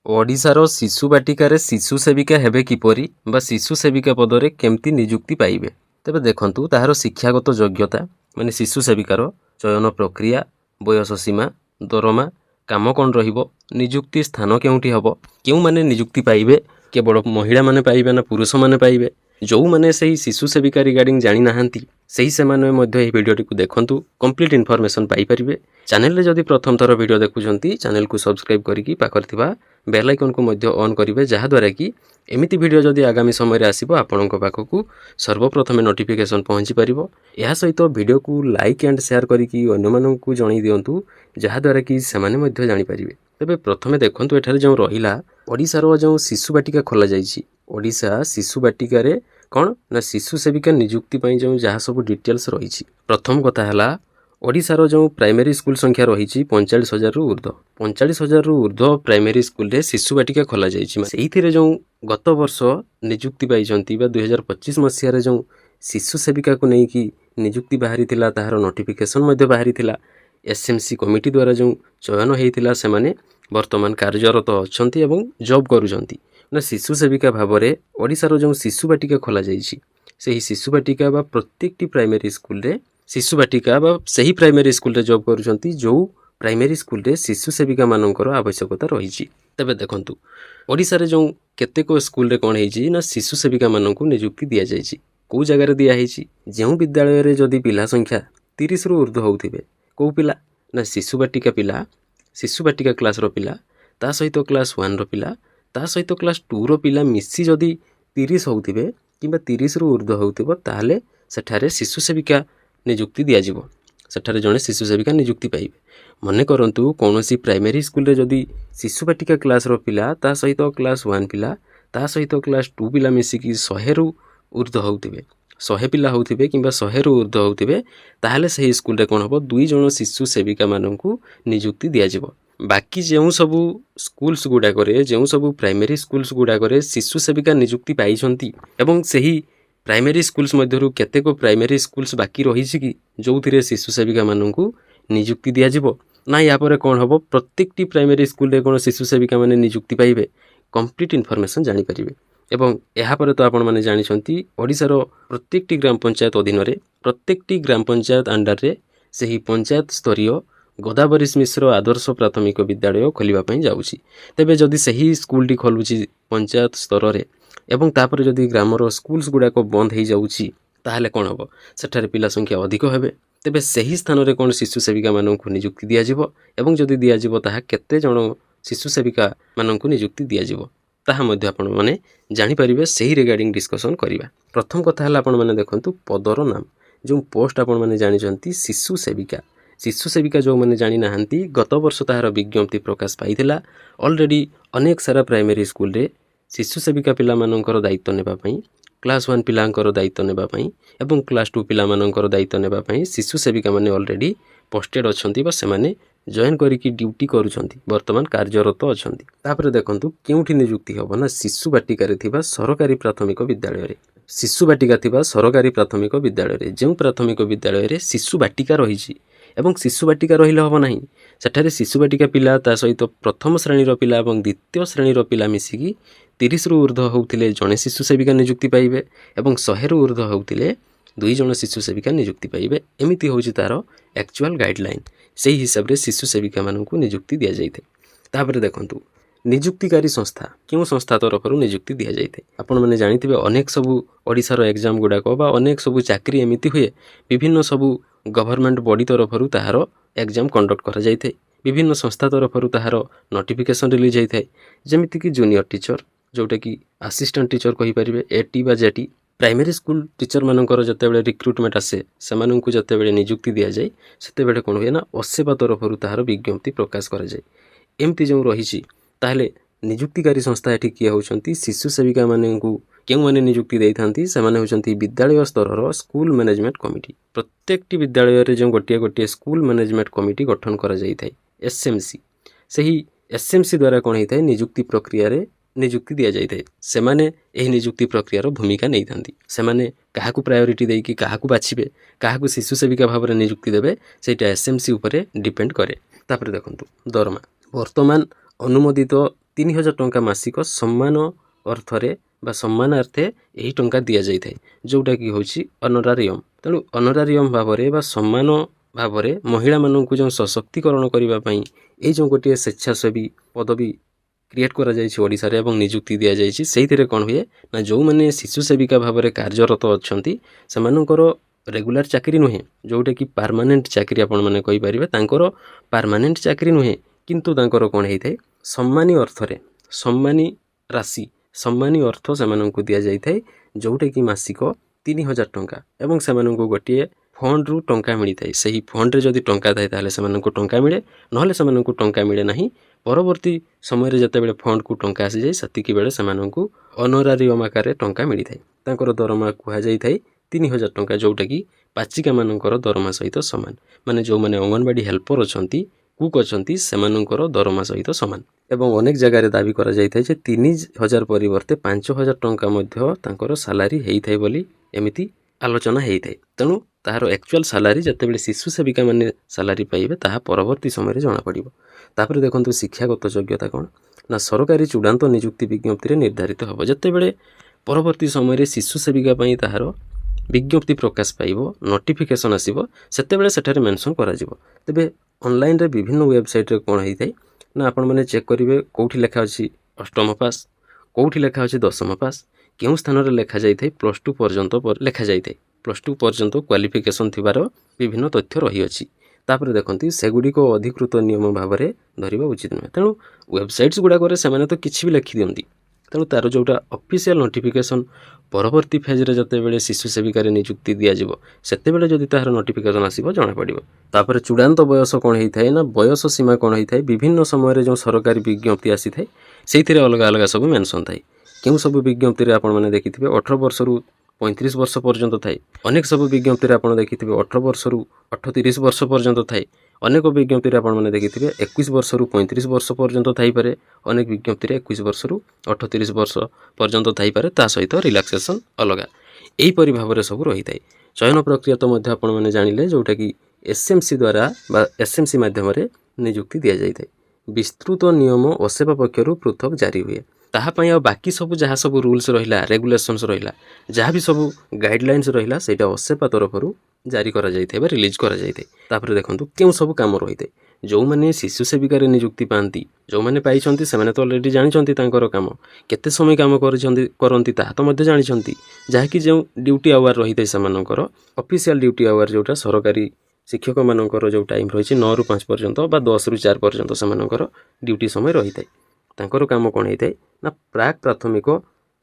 ओडिशार शिशु बाटिकार शिशु सेविका हेबे किपरि बा शिशु सेविका पदरे केमती नियुक्ति पाइबे। तेबे देखंतु ताहार शिक्षागत योग्यता माने शिशु सेविकार चयन प्रक्रिया, बयस सीमा, दरमा, काम कौन रहिबो, नियुक्ति स्थान केउंठी हबो, केउ माने नियुक्ति पाइबे, केवल महिला माने पाइबे ना पुरुष माने पाइबे। जो माने सही शिशु सेविका रिगार्डिंग जानी नाहंती सही से माने मध्य एही वीडियो को देखंतु कंप्लीट इन्फॉर्मेशन पाई परिबे। चैनल रे जदि प्रथम थर वीडियो देखुछंती चैनल को सब्सक्राइब करिकि पाखर थिबा बेल आइकन को मध्य ऑन करिवे, जहा द्वारा कि एमिति वीडियो जदि आगामी समय रे आसीबो आपनक पाखकु सर्वप्रथमे नोटिफिकेशन पहुंची परिबो। एहा सहित वीडियो को लाइक एंड शेयर करिकि अन्य मानन को जणाई दियंतु, जहा द्वारा कि सेमाने मध्य जानि परिबे। तबे प्रथमे देखंतु एठारे जो रहिला ओडिसा जो शिशु बाटिका खोला जाइछि, ओडिशा शिशु बाटिका रे कौन ना शिशु सेविका नियुक्ति पई जो जहा सब डिटेल्स रही। प्रथम कथा हला ओडिशार जो प्राइमरी स्कूल संख्या रही 45,000 रु ऊर्ध्व, 45,000 रु ऊर्ध्व प्राइमरी स्कूल रे शिशु बाटिका खोला जाइछि। सेहिथिरे जो गत वर्ष नियुक्ति पाइछंती बा 2025 मसिया रे जो शिशु सेविका को नै कि नियुक्ति बाहरी थिला, ताहार नोटिफिकेशन मध्ये बाहरी थिला। एसएमसी कमिटी द्वारा जो चयन हेइथिला सेमाने वर्तमान कार्यरत अछंती एवं जॉब करूछंती ना शिशु सेविका भावरे। ओडिशार जो शिशु बाटिका खोला जाइछि सेही शिशु बाटिका बा प्रत्येकटी प्राइमरी स्कूल रे शिशु बाटिका बा सही प्राइमरी स्कूल रे जॉब करूछंती, जो प्राइमरी स्कूल रे शिशु सेविका मानकर आवश्यकता रहिछि। तबे देखंतु ओडिसा रे जो केतेक स्कूल रे कोन हेइछि ना शिशु सेविका माननकु नियुक्ति दिया जाइछि। को जगह रे दिया हेइछि, जेउ विद्यालय रे जदि पिला संख्या 30 रु ऊर्ध्व होउथिबे, को पिला ना शिशु बाटिका पिला, शिशु बाटिका क्लास रो पिला, ता सहित क्लास 1 रो पिला, ता सहित क्लास 2 रो पिला मिसी जदि 30 होउथिबे किबा 30 रु ऊर्ध्व होउथिबो, ताहाले सेठारे शिशु सेविका नियुक्ति दिया जिवो। सेठारे जणे शिशु सेविका नियुक्ति पाइबे। मने करंतु कोनोसी प्राइमरी स्कूल रे जदि शिशु बाटिका क्लास रो पिला ता सहित क्लास 1 पिला ता सहित क्लास 2 पिला मिसी कि 100 रु ऊर्ध्व होउथिबे, 100 पिला होउथिबे किबा 100 रु ऊर्ध्व होउथिबे, ताहाले सही स्कूल रे कोन हबो 2 जण शिशु सेविका माननकु नियुक्ति दिया जिवो। बाकी जेउ सबु स्कूल्स गुडा करे, जेउ सबु प्राइमरी स्कूल्स गुडा करे शिशु सेविका नियुक्ति पाइछंती एवं सही प्राइमरी स्कूल्स मध्यरु केतेको प्राइमरी स्कूल्स बाकी रहिछि कि जोथिरे शिशु सेविका माननकु नियुक्ति दिया जिवो ना। या परे कोन हबो प्रत्येकटी प्राइमरी स्कूल रे कोन शिशु सेविका माने नियुक्ति पाइबे, कंप्लीट इन्फॉर्मेशन जानि परिबे। एवं एहा परे तो आपण माने जानिछंती ओडिसा रो प्रत्येकटी ग्राम पंचायत अधीन रे प्रत्येकटी ग्राम पंचायत अंडर रे सही पंचायत स्तरीय गोदावरीश मिश्र आदर्श प्राथमिक विद्यालय खोलिबा पई जाउछि। तेबे जदि सही स्कूल टी खोलुछि पंचायत स्तर रे एवं तापर जदि ग्रामर स्कूल्स गुडा को बंद हो जाउछि, ताहाले कोन हबो सेठारे पिला संख्या अधिक हेबे। तेबे सही स्थान रे कोन शिशु सेविका माननकु नियुक्ति दिया जिवो एवं जदि दिया जिवो ताहा केते जण शिशु सेविका माननकु नियुक्ति दिया जिवो ताहा मध्ये आपण माने जानि परिबे। सही रिगार्डिंग डिस्कशन करिबा। प्रथम कथा हला आपण माने देखंतु पदर नाम, जो पोस्ट आपण माने जानि जंती शिशु सेविका। शिशु सेविका जो मैंने जानी नाहंती गत वर्ष ताहार विज्ञप्ति प्रकाश पाइथिला। ऑलरेडी अनेक सारा प्राइमरी स्कूल रे शिशु सेविका पिला मानकर दायित्व नेबा पई, क्लास 1 पिलांकर दायित्व नेबा पई एवं क्लास 2 पिला मानकर दायित्व नेबा पई शिशु सेविका माने ऑलरेडी पोस्टेड अछंती बा सेमाने जॉइन करिकि ड्यूटी करूछंती, वर्तमान कार्यरत अछंती। तापर देखंतु केउठी नियुक्ति हबो ना शिशु बाटिका रे थिबा सरकारी प्राथमिक विद्यालय रे। शिशु बाटिका थिबा सरकारी प्राथमिक विद्यालय रे जेउ प्राथमिक विद्यालय रे शिशु बाटिका रहिछि एवं शिशु बाटिका रहिले हबो नाही, सेठारे शिशु बाटिका पिला ता सहित प्रथम श्रेणी रो पिला एवं द्वितीय श्रेणी रो पिला मिसिकी 30 रु ऊर्ध्व होउथिले जणे शिशु सेविका नियुक्ति पाइबे एवं 100 रु ऊर्ध्व होउथिले 2 जण शिशु सेविका नियुक्ति पाइबे। एमिति होउछि तारो एक्चुअल गाइडलाइन। सेही हिसाब रे शिशु सेविका माननकु नियुक्ति दिया जाइथे। तापर देखंतु नियुक्तिकारी संस्था क्यों संस्था तरफरु नियुक्ति दिया जाइथे। आपण माने जानिथिबे अनेक सबु ओडिसा रो एग्जाम गुडा को बा अनेक सबु चाकरी एमिति हुए विभिन्न सबु गवर्नमेंट बॉडी तरफरु ताहार एग्जाम कंडक्ट करा जाइथे। विभिन्न संस्था तरफरु ताहार नोटिफिकेशन रिलीज होइथाय, जेमिति कि जूनियर टीचर जोटा कि असिस्टेंट टीचर कहि परिबे, एटी बा जेटी। प्राइमरी स्कूल टीचर मानकर जते बेले रिक्रुटमेंट आसे सेमाननकु जते बेले नियुक्ति दिया जाय सेते बेले कोन होय ना असेवा तरफरु ताहार विज्ञप्ति प्रकाश करा जाय। एमति जो रहिछि ताहले नियुक्तिकारी संस्था एठी किया होचंती शिशु सेविका माननकु केउ माने नियुक्ति दैथांती सेमाने होचंती विद्यालय स्तर स्कूल मैनेजमेंट कमिटी। प्रत्येकटी विद्यालय रे जो गोटिया गोटिया स्कूल मैनेजमेंट कमिटी गठन करा जाइथाय एसएमसी। सही एसएमसी द्वारा कोन हेइथाय नियुक्ति प्रक्रिया रे नियुक्ति दिया जाइथाय। सेमाने एही नियुक्ति प्रक्रिया रो भूमिका नैथांती। सेमाने काहाकु प्रायोरिटी देकी काहाकु बाछिबे, काहाकु शिशु सेविका भाबरे नियुक्ति देबे सेटा एसएमसी उपरे डिपेंड करे। तापर देखंतु दरमा वर्तमान अनुमोदित 3000 ଟଙ୍କା ମାସିକ ସମାନ ଅର୍ଥରେ ବା ସମ୍ମାନାର୍ଥେ ଏହି ଟଙ୍କା ଦିଆଯାଇଥାଏ, ଯେଉଁଟାକି ହେଉଛି ଅନରାରିୟମ୍। ତେଣୁ ଅନରାରିୟମ୍ ଭାବରେ ବା ସମ୍ମାନ ଭାବରେ ମହିଳାମାନଙ୍କୁ ଯେଉଁ ସଶକ୍ତିକରଣ କରିବା ପାଇଁ ଏଇ ଯେଉଁ ଗୋଟିଏ ସ୍ୱେଚ୍ଛାସେବୀ ପଦବୀ କ୍ରିଏଟ୍ କରାଯାଇଛି ଓଡ଼ିଶାରେ ଏବଂ ନିଯୁକ୍ତି ଦିଆଯାଇଛି, ସେଇଥିରେ କ'ଣ ହୁଏ ନା ଯେଉଁମାନେ ଶିଶୁ ସେବିକା ଭାବରେ କାର୍ଯ୍ୟରତ ଅଛନ୍ତି ସେମାନଙ୍କର ରେଗୁଲାର ଚାକିରି ନୁହେଁ, ଯେଉଁଟାକି ପାର୍ମାନେଣ୍ଟ ଚାକିରି ଆପଣମାନେ କହିପାରିବେ, ତାଙ୍କର ପାର୍ମାନେଣ୍ଟ ଚାକିରି ନୁହେଁ, କିନ୍ତୁ ତାଙ୍କର କ'ଣ ହେଇଥାଏ ସମ୍ମାନୀ ଅର୍ଥରେ ସମ୍ମାନୀ ରାଶି ସମ୍ମାନୀ ଅର୍ଥ ସେମାନଙ୍କୁ ଦିଆଯାଇଥାଏ, ଯେଉଁଟାକି ମାସିକ 3000 ଟଙ୍କା ଏବଂ ସେମାନଙ୍କୁ ଗୋଟିଏ ଫଣ୍ଡରୁ ଟଙ୍କା ମିଳିଥାଏ। ସେହି ଫଣ୍ଡରେ ଯଦି ଟଙ୍କା ଥାଏ ତାହେଲେ ସେମାନଙ୍କୁ ଟଙ୍କା ମିଳେ, ନହେଲେ ସେମାନଙ୍କୁ ଟଙ୍କା ମିଳେ ନାହିଁ। ପରବର୍ତ୍ତୀ ସମୟରେ ଯେତେବେଳେ ଫଣ୍ଡକୁ ଟଙ୍କା ଆସିଯାଏ ସେତିକି ବେଳେ ସେମାନଙ୍କୁ ଅନରାରିୟମ୍ ଆକାରରେ ଟଙ୍କା ମିଳିଥାଏ। ତାଙ୍କର ଦରମା କୁହାଯାଇଥାଏ 3000 ଟଙ୍କା, ଯେଉଁଟାକି ପାଚିକାମାନଙ୍କର ଦରମା ସହିତ ସମାନ। ମାନେ ଯେଉଁମାନେ ଅଙ୍ଗନବାଡ଼ି ହେଲ୍ପର ଅଛନ୍ତି, କୁକ୍ ଅଛନ୍ତି, ସେମାନଙ୍କର ଦରମା ସହିତ ସମାନ। ଏବଂ ଅନେକ ଜାଗାରେ ଦାବି କରାଯାଇଥାଏ ଯେ 3000 ପରିବର୍ତ୍ତେ 5000 ଟଙ୍କା ମଧ୍ୟ ତାଙ୍କର ସାଲାରୀ ହେଇଥାଏ ବୋଲି ଏମିତି ଆଲୋଚନା ହେଇଥାଏ। ତେଣୁ ତାହାର ଆକ୍ଚୁଆଲ୍ ସାଲାରୀ ଯେତେବେଳେ ଶିଶୁ ସେବିକାମାନେ ସାଲାରୀ ପାଇବେ ତାହା ପରବର୍ତ୍ତୀ ସମୟରେ ଜଣାପଡ଼ିବ। ତାପରେ ଦେଖନ୍ତୁ ଶିକ୍ଷାଗତ ଯୋଗ୍ୟତା କ'ଣ ନା ସରକାରୀ ଚୂଡ଼ାନ୍ତ ନିଯୁକ୍ତି ବିଜ୍ଞପ୍ତିରେ ନିର୍ଦ୍ଧାରିତ ହେବ। ଯେତେବେଳେ ପରବର୍ତ୍ତୀ ସମୟରେ ଶିଶୁ ସେବିକା ପାଇଁ ତାହାର ବିଜ୍ଞପ୍ତି ପ୍ରକାଶ ପାଇବ, ନୋଟିଫିକେସନ୍ ଆସିବ, ସେତେବେଳେ ସେଠାରେ ମେନସନ୍ କରାଯିବ। ତେବେ ଅନଲାଇନ୍ରେ ବିଭିନ୍ନ ୱେବସାଇଟ୍ରେ କ'ଣ ହେଇଥାଏ ନା ଆପଣମାନେ ଚେକ୍ କରିବେ କେଉଁଠି ଲେଖା ଅଛି ଅଷ୍ଟମ ପାସ୍, କେଉଁଠି ଲେଖା ଅଛି ଦଶମ ପାସ୍, କେଉଁ ସ୍ଥାନରେ ଲେଖାଯାଇଥାଏ +2 ପର୍ଯ୍ୟନ୍ତ ଲେଖାଯାଇଥାଏ। +2 ପର୍ଯ୍ୟନ୍ତ କ୍ୱାଲିଫିକେସନ୍ ଥିବାର ବିଭିନ୍ନ ତଥ୍ୟ ରହିଅଛି। ତାପରେ ଦେଖନ୍ତି ସେଗୁଡ଼ିକ ଅଧିକୃତ ନିୟମ ଭାବରେ ଧରିବା ଉଚିତ ନୁହେଁ। ତେଣୁ ୱେବସାଇଟ୍ସ ଗୁଡ଼ାକରେ ସେମାନେ ତ କିଛି ବି ଲେଖିଦିଅନ୍ତି। ତେଣୁ ତା'ର ଯେଉଁଟା ଅଫିସିଆଲ୍ ନୋଟିଫିକେସନ୍ ପରବର୍ତ୍ତୀ ଫେଜ୍ରେ ଯେତେବେଳେ ଶିଶୁ ସେବିକାରେ ନିଯୁକ୍ତି ଦିଆଯିବ ସେତେବେଳେ ଯଦି ତାହାର ନୋଟିଫିକେସନ୍ ଆସିବ ଜଣାପଡ଼ିବ। ତାପରେ ଚୂଡ଼ାନ୍ତ ବୟସ କ'ଣ ହେଇଥାଏ ନା ବୟସ ସୀମା କ'ଣ ହେଇଥାଏ, ବିଭିନ୍ନ ସମୟରେ ଯେଉଁ ସରକାରୀ ବିଜ୍ଞପ୍ତି ଆସିଥାଏ ସେଇଥିରେ ଅଲଗା ଅଲଗା ସବୁ ମେନସନ୍ ଥାଏ। କେଉଁ ସବୁ ବିଜ୍ଞପ୍ତିରେ ଆପଣମାନେ ଦେଖିଥିବେ 18 ବର୍ଷରୁ 35 ବର୍ଷ ପର୍ଯ୍ୟନ୍ତ ଥାଏ। ଅନେକ ସବୁ ବିଜ୍ଞପ୍ତିରେ ଆପଣ ଦେଖିଥିବେ 18 ବର୍ଷରୁ 38 ବର୍ଷ ପର୍ଯ୍ୟନ୍ତ ଥାଏ। ଅନେକ ବିଜ୍ଞପ୍ତିରେ ଆପଣମାନେ ଦେଖିଥିବେ 21 ବର୍ଷରୁ 35 ବର୍ଷ ପର୍ଯ୍ୟନ୍ତ ଥାଇପାରେ। ଅନେକ ବିଜ୍ଞପ୍ତିରେ 21 ବର୍ଷରୁ 38 ବର୍ଷ ପର୍ଯ୍ୟନ୍ତ ଥାଇପାରେ, ତା ସହିତ ରିଲାକ୍ସେସନ୍ ଅଲଗା। ଏହିପରି ଭାବରେ ସବୁ ରହିଥାଏ। ଚୟନ ପ୍ରକ୍ରିୟା ତ ମଧ୍ୟ ଆପଣମାନେ ଜାଣିଲେ, ଯେଉଁଟାକି SMC ଦ୍ୱାରା ବା SMC ମାଧ୍ୟମରେ ନିଯୁକ୍ତି ଦିଆଯାଇଥାଏ। ବିସ୍ତୃତ ନିୟମ ଅସେବା ପକ୍ଷରୁ ପୃଥକ ଜାରି ହୁଏ। ତାହା ପାଇଁ ଆଉ ବାକି ସବୁ ଯାହା ସବୁ ରୁଲ୍ସ ରହିଲା, ରେଗୁଲେସନ୍ସ ରହିଲା, ଯାହା ବି ସବୁ ଗାଇଡ଼ଲାଇନ୍ସ ରହିଲା, ସେଇଟା ଅସେବା ତରଫରୁ ଜାରି କରାଯାଇଥାଏ ବା ରିଲିଜ୍ କରାଯାଇଥାଏ। ତାପରେ ଦେଖନ୍ତୁ କେଉଁ ସବୁ କାମ ରହିଥାଏ। ଯେଉଁମାନେ ଶିଶୁ ସେବିକାରେ ନିଯୁକ୍ତି ପାଆନ୍ତି, ଯେଉଁମାନେ ପାଇଛନ୍ତି ସେମାନେ ତ ଅଲରେଡ଼ି ଜାଣିଛନ୍ତି ତାଙ୍କର କାମ କେତେ ସମୟ କାମ କରନ୍ତି ତାହା ତ ମଧ୍ୟ ଜାଣିଛନ୍ତି। ଯାହାକି ଯେଉଁ ଡ୍ୟୁଟି ଆୱାର ରହିଥାଏ ସେମାନଙ୍କର ଅଫିସିଆଲ ଡ୍ୟୁଟି ଆୱାର, ଯେଉଁଟା ସରକାରୀ ଶିକ୍ଷକମାନଙ୍କର ଯେଉଁ ଟାଇମ୍ ରହିଛି 9ରୁ 5 ପର୍ଯ୍ୟନ୍ତ ବା 10ରୁ 4 ପର୍ଯ୍ୟନ୍ତ ସେମାନଙ୍କର ଡ୍ୟୁଟି ସମୟ ରହିଥାଏ। ତାଙ୍କର କାମ କ'ଣ ହେଇଥାଏ ନା ପ୍ରାକ୍ ପ୍ରାଥମିକ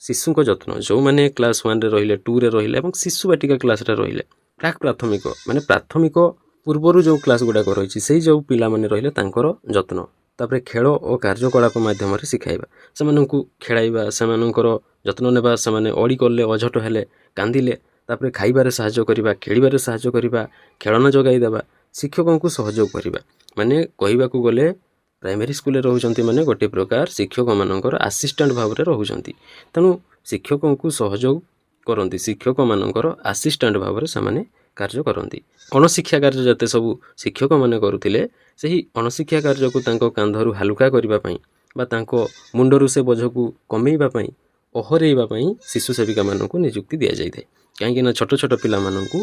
ଶିଶୁଙ୍କ ଯତ୍ନ, ଯେଉଁମାନେ କ୍ଲାସ୍ 1ରେ ରହିଲେ, 2ରେ ରହିଲେ ଏବଂ ଶିଶୁ ବାଟିକା କ୍ଲାସ୍ରେ ରହିଲେ, ପ୍ରାକ୍ ପ୍ରାଥମିକ ମାନେ ପ୍ରାଥମିକ ପୂର୍ବରୁ ଯେଉଁ କ୍ଲାସ୍ ଗୁଡ଼ାକ ରହିଛି ସେଇ ଯେଉଁ ପିଲାମାନେ ରହିଲେ ତାଙ୍କର ଯତ୍ନ। ତାପରେ ଖେଳ ଓ କାର୍ଯ୍ୟକଳାପ ମାଧ୍ୟମରେ ଶିଖାଇବା, ସେମାନଙ୍କୁ ଖେଳାଇବା, ସେମାନଙ୍କର ଯତ୍ନ ନେବା, ସେମାନେ ଅଳି କଲେ, ଅଝଟ ହେଲେ, କାନ୍ଦିଲେ, ତାପରେ ଖାଇବାରେ ସାହାଯ୍ୟ କରିବା, ଖେଳିବାରେ ସାହାଯ୍ୟ କରିବା, ଖେଳନା ଯୋଗାଇ ଦେବା, ଶିକ୍ଷକଙ୍କୁ ସହଯୋଗ କରିବା। ମାନେ କହିବାକୁ ଗଲେ ପ୍ରାଇମେରୀ ସ୍କୁଲରେ ରହୁଛନ୍ତି ମାନେ ଗୋଟିଏ ପ୍ରକାର ଶିକ୍ଷକମାନଙ୍କର ଆସିଷ୍ଟାଣ୍ଟ ଭାବରେ ରହୁଛନ୍ତି। ତେଣୁ ଶିକ୍ଷକଙ୍କୁ ସହଯୋଗ କରନ୍ତି, ଶିକ୍ଷକମାନଙ୍କର ଆସିଷ୍ଟାଣ୍ଟ ଭାବରେ ସେମାନେ କାର୍ଯ୍ୟ କରନ୍ତି। ଅଣଶିକ୍ଷା କାର୍ଯ୍ୟ ଯେତେ ସବୁ ଶିକ୍ଷକମାନେ କରୁଥିଲେ, ସେହି ଅଣଶିକ୍ଷା କାର୍ଯ୍ୟକୁ ତାଙ୍କ କାନ୍ଧରୁ ହାଲୁକା କରିବା ପାଇଁ ବା ତାଙ୍କ ମୁଣ୍ଡରୁ ସେ ବୋଝକୁ କମେଇବା ପାଇଁ, ଓହରେଇବା ପାଇଁ ଶିଶୁ ସେବିକାମାନଙ୍କୁ ନିଯୁକ୍ତି ଦିଆଯାଇଥାଏ। କାହିଁକିନା ଛୋଟ ଛୋଟ ପିଲାମାନଙ୍କୁ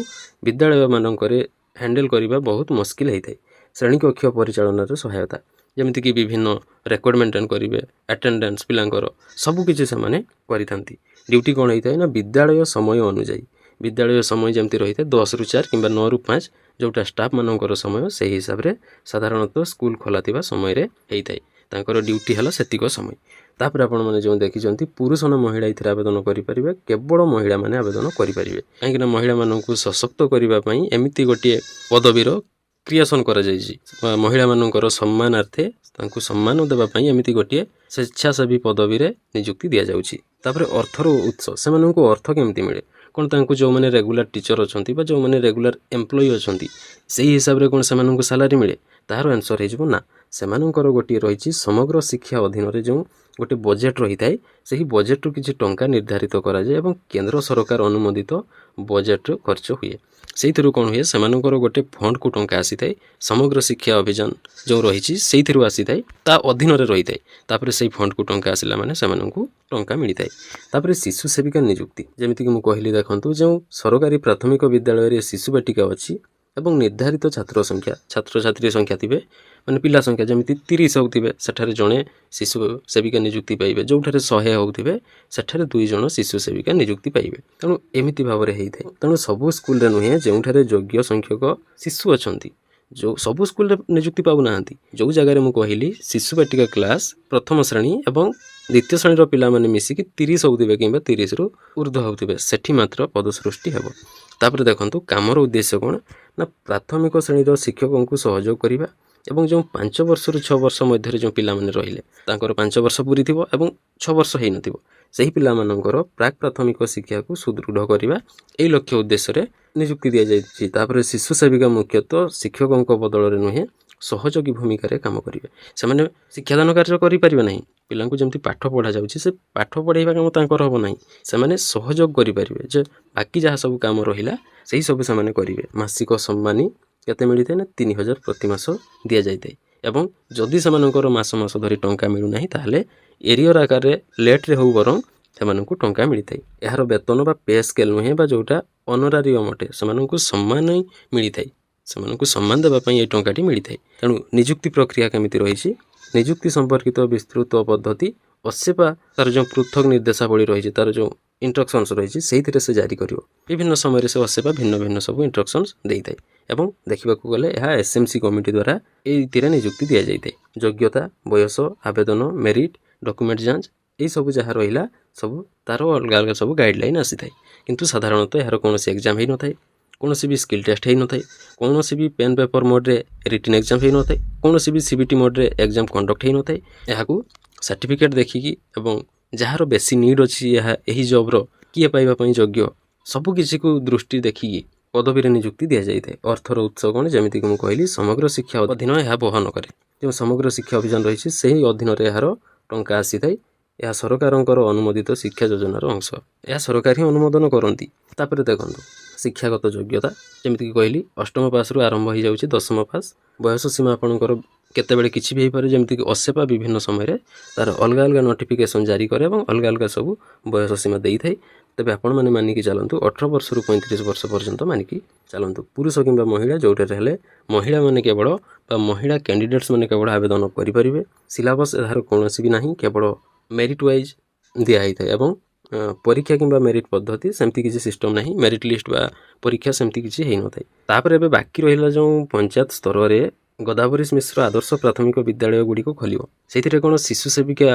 ବିଦ୍ୟାଳୟମାନଙ୍କରେ ହ୍ୟାଣ୍ଡେଲ୍ କରିବା ବହୁତ ମୁସ୍କିଲ ହୋଇଥାଏ। ଶ୍ରେଣୀକକ୍ଷ ପରିଚାଳନାରେ ସହାୟତା, ଯେମିତିକି ବିଭିନ୍ନ ରେକର୍ଡ଼ ମେଣ୍ଟେନ୍ କରିବେ, ଆଟେଣ୍ଡାନ୍ସ ପିଲାଙ୍କର ସବୁକିଛି ସେମାନେ କରିଥାନ୍ତି। ଡ୍ୟୁଟି କ'ଣ ହେଇଥାଏ ନା ବିଦ୍ୟାଳୟ ସମୟ ଅନୁଯାୟୀ, ବିଦ୍ୟାଳୟ ସମୟ ଯେମିତି ରହିଥାଏ 10ରୁ 4 କିମ୍ବା 9ରୁ 5, ଯେଉଁଟା ଷ୍ଟାଫ୍ମାନଙ୍କର ସମୟ ସେହି ହିସାବରେ ସାଧାରଣତଃ ସ୍କୁଲ ଖୋଲା ଥିବା ସମୟରେ ହେଇଥାଏ। ତାଙ୍କର ଡ୍ୟୁଟି ହେଲା ସେତିକ ସମୟ। ତାପରେ ଆପଣମାନେ ଯେଉଁ ଦେଖିଛନ୍ତି ପୁରୁଷ ନା ମହିଳା ଏଥିରେ ଆବେଦନ କରିପାରିବେ, କେବଳ ମହିଳାମାନେ ଆବେଦନ କରିପାରିବେ। କାହିଁକିନା ମହିଳାମାନଙ୍କୁ ସଶକ୍ତ କରିବା ପାଇଁ ଏମିତି ଗୋଟିଏ ପଦବୀର କ୍ରିଏସନ୍ କରାଯାଇଛି। ମହିଳାମାନଙ୍କର ସମ୍ମାନାର୍ଥେ ତାଙ୍କୁ ସମ୍ମାନ ଦେବା ପାଇଁ ଏମିତି ଗୋଟିଏ ସ୍ୱେଚ୍ଛାସେବୀ ପଦବୀରେ ନିଯୁକ୍ତି ଦିଆଯାଉଛି। ତାପରେ ଅର୍ଥର ଉତ୍ସ, ସେମାନଙ୍କୁ ଅର୍ଥ କେମିତି ମିଳେ? କ'ଣ ତାଙ୍କୁ ଯେଉଁମାନେ ରେଗୁଲାର ଟିଚର ଅଛନ୍ତି ବା ଯେଉଁମାନେ ରେଗୁଲାର ଏମ୍ପ୍ଲୟି ଅଛନ୍ତି ସେହି ହିସାବରେ କ'ଣ ସେମାନଙ୍କୁ ସାଲାରୀ ମିଳେ? ତାହାର ଆନ୍ସର ହେଇଯିବ ନା। ସେମାନଙ୍କର ଗୋଟିଏ ରହିଛି ସମଗ୍ର ଶିକ୍ଷା ଅଧୀନରେ ଯେଉଁ गोटे बजेट रही थाए सही बजेट रु किछि टंका निर्धारित करा जाए एवं केंद्र सरकार अनुमोदित बजेट खर्च हुए से कौन हुए से गोटे फंड को टंका आसी थाए समग्र शिक्षा अभियान जो रही से आसी थाए ता अधीन रही थाए तापर से फंड को टंका आसला माने से टंका मिली थाए तापर शिशु सेविका नियुक्ति जेमिति कि मु कहली देखंतु जो सरकारी प्राथमिक विद्यालय रे शिशु बाटिका अछि एवं निर्धारित छात्र छात्री संख्या थिबे माने पिला संख्या जमिति 30 होउथिबे सेठारे जणे शिशु सेविका नियुक्ति पाइबे जोठारे 100 होउथिबे सेठारे 2 जण शिशु सेविका नियुक्ति पाइबे तेणु एमिति भाबरे हेइ थाए तेणु सबु स्कूल रे नुहे जोठारे योग्य संख्यक शिशु अछंती जो सबु स्कूल रे नियुक्ति पाउ नाहंती जो जगह रे मु कहिली शिशु बाटिका क्लास प्रथम श्रेणी एवं द्वितीय श्रेणी पिला माने मिसिकी 30 होउथिबे किबा 30 रु ऊर्ध्व होउथिबे सेठी मात्र पद सृष्टि हेबो तापर देखंतु कामर उद्देश्य कोन ना प्राथमिक श्रेणी शिक्षकों को सहयोग करिबा एवं जो 5 वर्ष रु 6 वर्ष मध्य जो पिला माने रहिले तांकर 5 वर्ष पूरी थिबो एवं 6 वर्ष हेइ नथिबो सही पिला मानकर प्राक प्राथमिक शिक्षा को सुदृढ़ करिबा एई लक्ष्य उद्देश्य रे नियुक्ति दिया जायछि तापर शिशु सेविका मुख्यतः शिक्षकों को बदल रे नुहे सहयोगी भूमिका रे काम करिवे से माने शिक्षादान कार्य करि परिबे नाही पिला को जेमति पाठ पढ़ा जाउछि से पाठ पढ़ाइबा काम तांकर होबो नाही से माने सहयोग करि परिबे जे बाकी जहा सब काम रहिला सही सब से माने करिवे मासिक सम्मानी केते मिलिथे ना 3000 प्रति मास दिया जायते एवं जदि समानकर मास मास धरि टंका मिलु नाही ताहले एरियर आकार रे लेट रे हो बरं सेमानकु टंका मिलिथाय एहार वेतन बा पे स्केल नुहे बा जोटा ऑनरारियम अटे सेमानकु सम्मान मिलिथाय सेमानकु सम्मान देबा पई ए टंकाटी मिलिथाय तेणु नियुक्ति प्रक्रिया केमिति रहिछि नियुक्ति संपर्कित विस्तृत पद्धति असेपा तार जो पृथक निर्देशावली रही तार जो इंस्ट्रक्शंस रही से जारी करिवो विभिन्न समय से असेपा भिन्न भिन्न सब इंस्ट्रक्शंस देइथाय एवं देखा गले यह एसएमसी कमिटी द्वारा ये नियुक्ति दि जाए योग्यता बयस आवेदन मेरिट डॉक्यूमेंट जांच यही सब जहाँ रहा सब तार अलग अलग सब गाइडलाइन आसी थाए किंतु साधारणतः यार कौन एग्जाम हो न थाए कौन भी स्किल टेस्ट हो न थाए कौन भी पेन पेपर मोड्रे रिटन एग्जाम हो न थाए कौन भी सीबीटी मोड्रे एग्जाम कंडक्ट हो न थाए यहाँ सर्टिफिकेट देखिकी एवं जार बेसी नीड अच्छी यही जॉब्र किए पाइबापी योग्य सबकिछि को दृष्टि देखिकी पदवी नियुक्ति दि जाए अर्थर उत्स कौन जमीक मुझे कहली समग्र शिक्षा अधीन यह बहन करे जो समग्र शिक्षा अभियान रही से अधीन यार टंका आसी थाए यह सरकारଙ୍କର अनुमोदित शिक्षा योजनार अंश यह सरकार ही अनुमोदन करती तापर देखो शिक्षागत योग्यता जमीक कहली अष्टम पास रु आरंभ हो जाऊँगी दशम पास बयस सीमा आपणकर केतेबेले किछि भी होइपारे जमीक असेपा विभिन्न समय तार अलग अलग नोटिफिकेशन जारी करे और अलग अलग सब बयस सीमा देई थाए तेबे आपण माने मानिकी चलतु 18 वर्ष रु 35 वर्ष पर्यंत मानिकी चलतु पुरुष किंबा महिला जोटे हेले महिला माने केवल बा महिला कैंडिडेट्स माने केवल आवेदन करि परिबे सिलेबस एधार कोनोसी भी नाही केवल मेरिट वाइज दिया ही थाए एवं परीक्षा किंबा मेरिट पद्धति सेमती किसी सिस्टम नहीं मेरिट लिस्ट बा परीक्षा सेमती किसी हेइ न थाए तापर एबे बाकी रहिला जो पंचायत स्तर रे गोदावरीश मिश्र आदर्श प्राथमिक विद्यालय गुड़ी को खोलियो सेथिरे कोन शिशु सेविका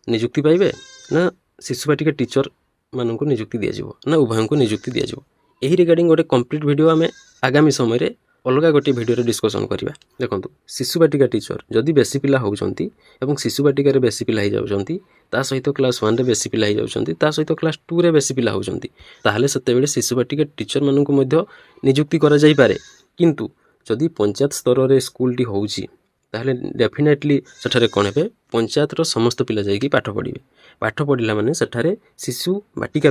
नियुक्ति पाइबे ना शिशु बाटिका टीचर माननको नियुक्ति दिया जिवो ना उभय को नियुक्ति दिया जिवो एही रिगार्डिंग गोटे कंप्लीट वीडियो आमे आगामी समय रे अलग गोटे वीडियो रे डिस्कशन करबा देखंतु शिशु बाटिका टीचर जदि बेसी पिला होउचंती एवं शिशु बाटिका रे बेसी पिला हो जाउचंती ता सहित क्लास 1 रे बेसी पिला हो जाउचंती ता सहित क्लास 2 रे बेसी पिला होउचंती ताहले सेते बेले शिशु बाटिका टीचर माननको मध्य नियुक्ति करा जाई पारे किंतु जदि पंचायत स्तर रे स्कूल टी होउची ताहले डेफिनेटली सेठारे कोन हेबे पंचायत रो समस्त पिला जाईकी पाठ पढ़िला माने सेठारे शिशु बाटिका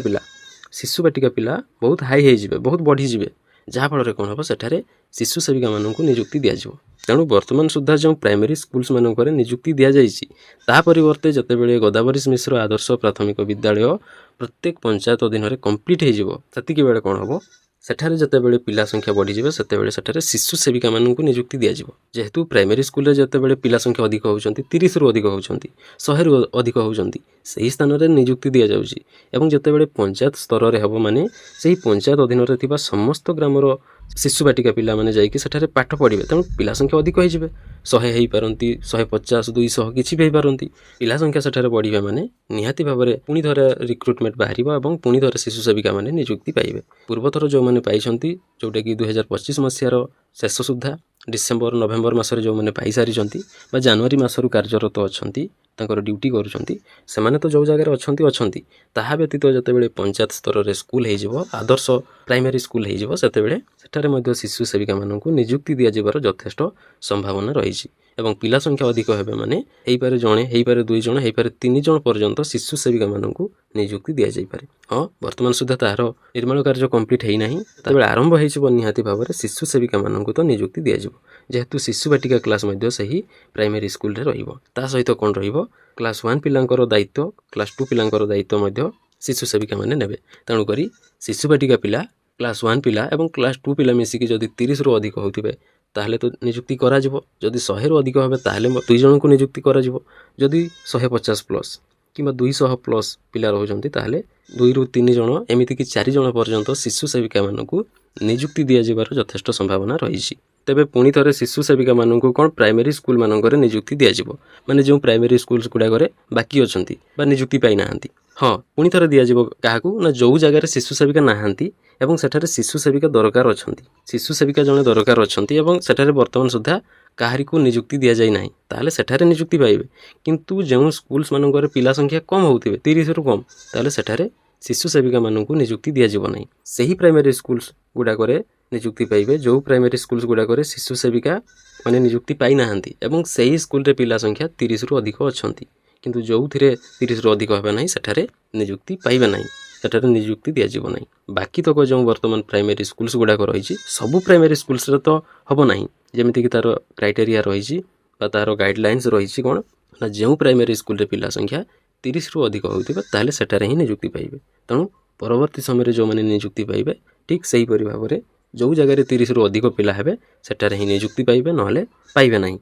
पिला बहुत हाई हो जिवे बहुत बढ़ी जिवे जहाँ फल कौन हम सेठारे शिशु सेविका मानक नियुक्ति दि जाए तेणु वर्तमान सुधा जो प्राइमरी स्कूल्स मानक नियुक्ति दि जाइए ता परिवर्ते जितेबाला गोदावरीश मिश्र आदर्श प्राथमिक विद्यालय प्रत्येक पंचायत अधीन में कंप्लीट होती बेले कौन हम सेठारे जितेबाला पिला संख्या बढ़ीजे सेठारे शिशु सेविका मानक नियुक्ति दि जाए जेहेतु प्राइमरी स्कूल में जितेबाला पिला संख्या अधिक होती 30 रु अधिक होती 100 रु अधिक होती से स्थान में नियुक्ति दि जाऊँगी एवं जितेबाला पंचायत स्तर में हम माने से पंचायत अधीन में समस्त ग्रामर शिशु बाटिका पिला माने जाइए सेठारे पाठ पढ़े तेणु पिला संख्या अधिक हो 100 हो पारती 150 200 किसी भी पारती पिला संख्या सेठारे बढ़िया माने निहाती भाव में पुणी थे रिक्रुटमेंट बाहर और पुणी थे शिशु सेविका माने नियुक्ति पाइबे पूर्वथर जो मैंने पाई जोटा कि 2025 मसीहार शेष सुधा डिसेम्बर नवेम्बर मसरे जो मैंने पाई सारी जनवरी मसरू कार्यरत अच्छा ତାଙ୍କର ଡ୍ୟୁଟି କରୁଛନ୍ତି ସେମାନେ ତ ଯେଉଁ ଜାଗାରେ ଅଛନ୍ତି ତାହା ବ୍ୟତୀତ ଯେତେବେଳେ ପଞ୍ଚାୟତ ସ୍ତରରେ ସ୍କୁଲ ହେଇଯିବ, ଆଦର୍ଶ ପ୍ରାଇମେରୀ ସ୍କୁଲ ହେଇଯିବ, ସେତେବେଳେ ସେଠାରେ ମଧ୍ୟ ଶିଶୁ ସେବିକାମାନଙ୍କୁ ନିଯୁକ୍ତି ଦିଆଯିବାର ଯଥେଷ୍ଟ ସମ୍ଭାବନା ରହିଛି। ଏବଂ ପିଲା ସଂଖ୍ୟା ଅଧିକ ହେବେ ମାନେ ହେଇପାରେ ଜଣେ, ହେଇପାରେ 2 ଜଣ, ହେଇପାରେ 3 ଜଣ ପର୍ଯ୍ୟନ୍ତ ଶିଶୁ ସେବିକାମାନଙ୍କୁ ନିଯୁକ୍ତି ଦିଆଯାଇପାରେ। ହଁ, ବର୍ତ୍ତମାନ ସୁଦ୍ଧା ତାହାର ନିର୍ମାଣ କାର୍ଯ୍ୟ କମ୍ପ୍ଲିଟ୍ ହେଇନାହିଁ। ଯେତେବେଳେ ଆରମ୍ଭ ହେଇଯିବ ନିହାତି ଭାବରେ ଶିଶୁ ସେବିକାମାନଙ୍କୁ ତ ନିଯୁକ୍ତି ଦିଆଯିବ, ଯେହେତୁ ଶିଶୁ ବାଟିକା କ୍ଲାସ୍ ମଧ୍ୟ ସେହି ପ୍ରାଇମେରୀ ସ୍କୁଲରେ ରହିବ। ତା ସହିତ କ'ଣ ରହିବ, କ୍ଲାସ୍ 1 ପିଲାଙ୍କର ଦାୟିତ୍ୱ, କ୍ଲାସ୍ 2 ପିଲାଙ୍କର ଦାୟିତ୍ୱ ମଧ୍ୟ ଶିଶୁ ସେବିକାମାନେ ନେବେ। ତେଣୁକରି ଶିଶୁ ବାଟିକା ପିଲା, କ୍ଲାସ୍ 1 ପିଲା ଏବଂ କ୍ଲାସ୍ 2 ପିଲା ମିଶିକି ଯଦି 30ରୁ ଅଧିକ ହେଉଥିବେ ତାହେଲେ ତ ନିଯୁକ୍ତି କରାଯିବ। ଯଦି 100ରୁ ଅଧିକ ହେବେ ତାହେଲେ 2 ଜଣଙ୍କୁ ନିଯୁକ୍ତି କରାଯିବ। ଯଦି 150 ପ୍ଲସ୍ କିମ୍ବା 200 ପ୍ଲସ୍ ପିଲା ରହୁଛନ୍ତି ତାହେଲେ 2ରୁ 3 ଜଣ ଏମିତିକି 4 ଜଣ ପର୍ଯ୍ୟନ୍ତ ଶିଶୁ ସେବିକାମାନଙ୍କୁ ନିଯୁକ୍ତି ଦିଆଯିବାର ଯଥେଷ୍ଟ ସମ୍ଭାବନା ରହିଛି। ତେବେ ପୁଣି ଥରେ ଶିଶୁ ସେବିକାମାନଙ୍କୁ କ'ଣ ପ୍ରାଇମେରୀ ସ୍କୁଲମାନଙ୍କରେ ନିଯୁକ୍ତି ଦିଆଯିବ, ମାନେ ଯେଉଁ ପ୍ରାଇମେରୀ ସ୍କୁଲ୍ସ ଗୁଡ଼ାକରେ ବାକି ଅଛନ୍ତି ବା ନିଯୁକ୍ତି ପାଇନାହାନ୍ତି। ହଁ, ପୁଣି ଥରେ ଦିଆଯିବ କାହାକୁ ନା, ଯେଉଁ ଜାଗାରେ ଶିଶୁ ସେବିକା ନାହାନ୍ତି ଏବଂ ସେଠାରେ ଶିଶୁ ସେବିକା ଦରକାର ଅଛନ୍ତି, ଶିଶୁ ସେବିକା ଜଣେ ଦରକାର ଅଛନ୍ତି ଏବଂ ସେଠାରେ ବର୍ତ୍ତମାନ ସୁଦ୍ଧା କାହାରିକୁ ନିଯୁକ୍ତି ଦିଆଯାଇ ନାହିଁ, ତାହେଲେ ସେଠାରେ ନିଯୁକ୍ତି ପାଇବେ। କିନ୍ତୁ ଯେଉଁ ସ୍କୁଲ୍ସମାନଙ୍କରେ ପିଲା ସଂଖ୍ୟା କମ୍ ହେଉଥିବେ, 30ରୁ କମ୍, ତାହେଲେ ସେଠାରେ ଶିଶୁ ସେବିକାମାନଙ୍କୁ ନିଯୁକ୍ତି ଦିଆଯିବ ନାହିଁ। ସେହି ପ୍ରାଇମେରୀ ସ୍କୁଲ୍ସ ଗୁଡ଼ାକରେ ନିଯୁକ୍ତି ପାଇବେ ଯେଉଁ ପ୍ରାଇମେରୀ ସ୍କୁଲ୍ସ ଗୁଡ଼ାକରେ ଶିଶୁ ସେବିକା ମାନେ ନିଯୁକ୍ତି ପାଇନାହାନ୍ତି ଏବଂ ସେହି ସ୍କୁଲରେ ପିଲା ସଂଖ୍ୟା 30ରୁ ଅଧିକ ଅଛନ୍ତି। କିନ୍ତୁ ଯେଉଁଥିରେ 30ରୁ ଅଧିକ ହେବେ ନାହିଁ ସେଠାରେ ନିଯୁକ୍ତି ପାଇବେ ନାହିଁ, ସେଠାରେ ନିଯୁକ୍ତି ଦିଆଯିବ ନାହିଁ। ବାକି ତକ ଯେଉଁ ବର୍ତ୍ତମାନ ପ୍ରାଇମେରୀ ସ୍କୁଲ୍ସ ଗୁଡ଼ାକ ରହିଛି, ସବୁ ପ୍ରାଇମେରୀ ସ୍କୁଲ୍ସରେ ତ ହେବ ନାହିଁ। ଯେମିତିକି ତା'ର କ୍ରାଇଟେରିଆ ରହିଛି ବା ତା'ର ଗାଇଡ଼ଲାଇନ୍ସ ରହିଛି କ'ଣ ନା, ଯେଉଁ ପ୍ରାଇମେରୀ ସ୍କୁଲରେ ପିଲା ସଂଖ୍ୟା 30ରୁ ଅଧିକ ହେଉଥିବେ ତାହେଲେ ସେଠାରେ ହିଁ ନିଯୁକ୍ତି ପାଇବେ। ତେଣୁ ପରବର୍ତ୍ତୀ ସମୟରେ ଯେଉଁମାନେ ନିଯୁକ୍ତି ପାଇବେ ଠିକ୍ ସେହିପରି ଭାବରେ ଯେଉଁ ଜାଗାରେ 30ରୁ ଅଧିକ ପିଲା ହେବେ ସେଠାରେ ହିଁ ନିଯୁକ୍ତି ପାଇବେ, ନହେଲେ ପାଇବେ ନାହିଁ।